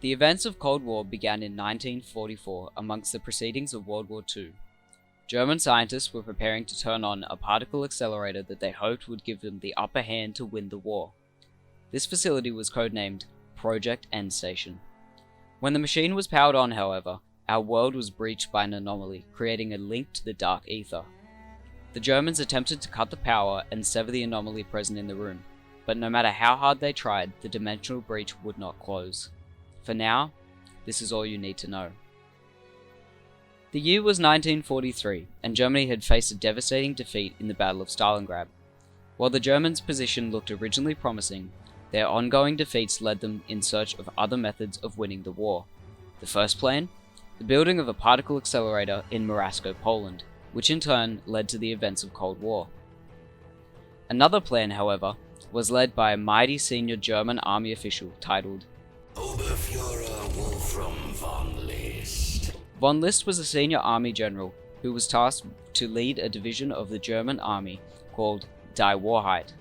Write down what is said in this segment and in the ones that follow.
The events of Cold War began in 1944 amongst the proceedings of World War II. German scientists were preparing to turn on a particle accelerator that they hoped would give them the upper hand to win the war. This facility was codenamed Project Endstation. When the machine was powered on, however, our world was breached by an anomaly, creating a link to the dark ether. The Germans attempted to cut the power and sever the anomaly present in the room, but no matter how hard they tried, the dimensional breach would not close. For now, this is all you need to know. The year was 1943, and Germany had faced a devastating defeat in the Battle of Stalingrad. While the Germans' position looked originally promising, their ongoing defeats led them in search of other methods of winning the war. The first plan? The building of a particle accelerator in Morasko, Poland, which in turn led to the events of Cold War. Another plan, however, was led by a mighty senior German army official titled Oberfuhrer Wolfram von List. Von List was a senior army general who was tasked to lead a division of the German army called Die Wahrheit.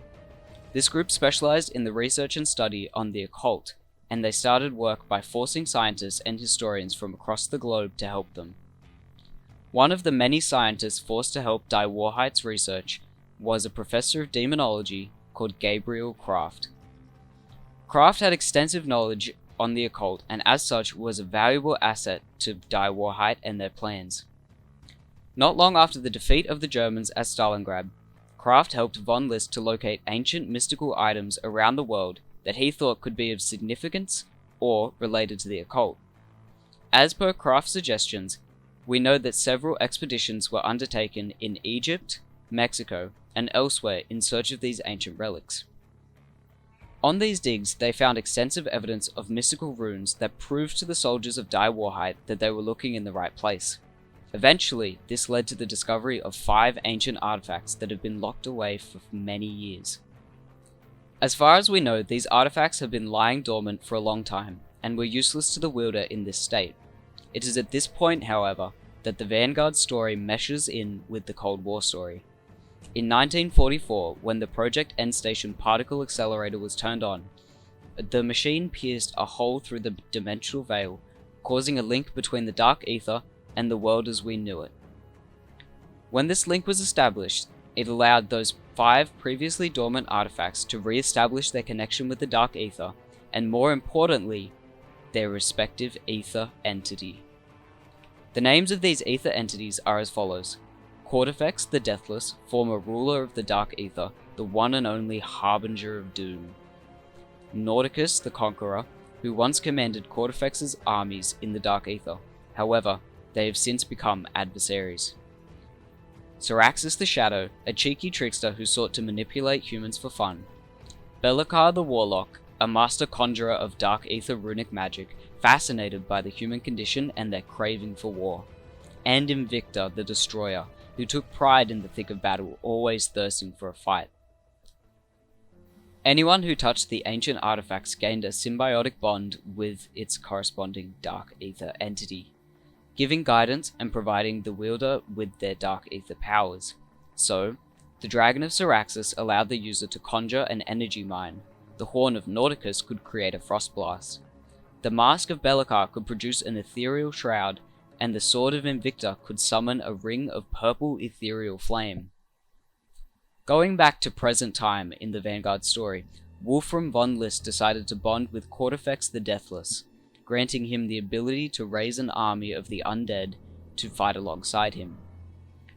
This group specialized in the research and study on the occult, and they started work by forcing scientists and historians from across the globe to help them. One of the many scientists forced to help Die Wahrheit's research was a professor of demonology called Gabriel Kraft. Kraft had extensive knowledge on the occult and as such was a valuable asset to Die Wahrheit and their plans. Not long after the defeat of the Germans at Stalingrad, Kraft helped von List to locate ancient mystical items around the world that he thought could be of significance or related to the occult. As per Kraft's suggestions, we know that several expeditions were undertaken in Egypt, Mexico, and elsewhere in search of these ancient relics. On these digs, they found extensive evidence of mystical runes that proved to the soldiers of Die Wahrheit that they were looking in the right place. Eventually, this led to the discovery of 5 ancient artifacts that had been locked away for many years. As far as we know, these artifacts have been lying dormant for a long time, and were useless to the wielder in this state. It is at this point, however, that the Vanguard story meshes in with the Cold War story. In 1944, when the Project Endstation particle accelerator was turned on, the machine pierced a hole through the dimensional veil, causing a link between the dark ether and the world as we knew it. When this link was established, it allowed those 5 previously dormant artifacts to re-establish their connection with the dark ether, and more importantly, their respective ether entity. The names of these ether entities are as follows. Cortifex the Deathless, former ruler of the Dark Ether, the one and only harbinger of doom. Nauticus the Conqueror, who once commanded Cortifex's armies in the Dark Ether. However, they have since become adversaries. Syraxis the Shadow, a cheeky trickster who sought to manipulate humans for fun. Belikar the Warlock, a master conjurer of Dark Ether runic magic, fascinated by the human condition and their craving for war. And Invicta the Destroyer, who took pride in the thick of battle, always thirsting for a fight. Anyone who touched the ancient artifacts gained a symbiotic bond with its corresponding Dark Ether entity, giving guidance and providing the wielder with their Dark Ether powers. So, the Dragon of Syraxis allowed the user to conjure an energy mine, the Horn of Nauticus could create a frost blast, the Mask of Belikar could produce an ethereal shroud, and the Sword of Invicta could summon a ring of purple ethereal flame. Going back to present time in the Vanguard story, Wolfram von List decided to bond with Cortifex the Deathless, granting him the ability to raise an army of the undead to fight alongside him.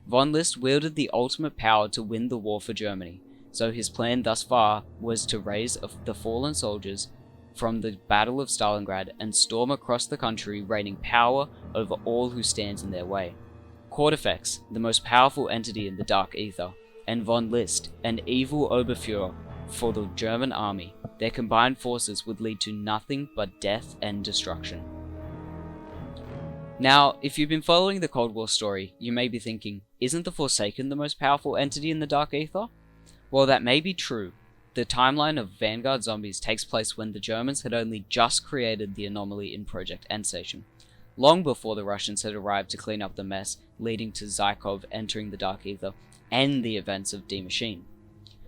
Von List wielded the ultimate power to win the war for Germany, so his plan thus far was to raise the fallen soldiers from the Battle of Stalingrad and storm across the country, raining power over all who stands in their way. Cortifex, the most powerful entity in the Dark Ether, and von List, an evil Oberfuhrer for the German army, their combined forces would lead to nothing but death and destruction. Now, if you've been following the Cold War story, you may be thinking, isn't the Forsaken the most powerful entity in the Dark Ether? Well, that may be true. The timeline of Vanguard Zombies takes place when the Germans had only just created the anomaly in Project Endstation, long before the Russians had arrived to clean up the mess, leading to Zykov entering the Dark Ether and the events of D Machine.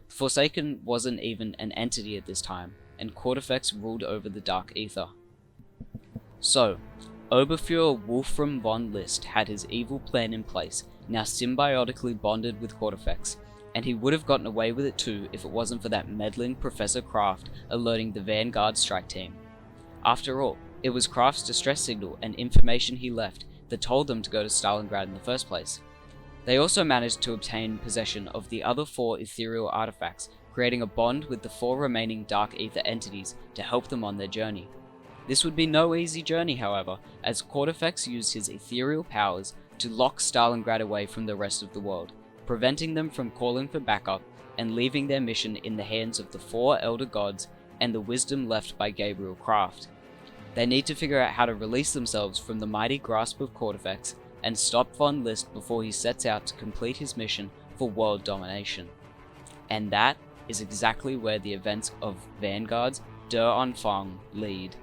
The Forsaken wasn't even an entity at this time, and Cortifex ruled over the Dark Ether. So, Oberfuhrer Wolfram von List had his evil plan in place, now symbiotically bonded with Kortifex, and he would have gotten away with it too if it wasn't for that meddling Professor Kraft alerting the Vanguard strike team. After all, it was Kraft's distress signal and information he left that told them to go to Stalingrad in the first place. They also managed to obtain possession of the other 4 ethereal artifacts, creating a bond with the 4 remaining Dark Ether entities to help them on their journey. This would be no easy journey, however, as Kortifex used his ethereal powers to lock Stalingrad away from the rest of the world, preventing them from calling for backup and leaving their mission in the hands of the 4 Elder Gods and the wisdom left by Gabriel Kraft. They need to figure out how to release themselves from the mighty grasp of Kortifex and stop Von List before he sets out to complete his mission for world domination. And that is exactly where the events of Vanguard's Der Anfang lead.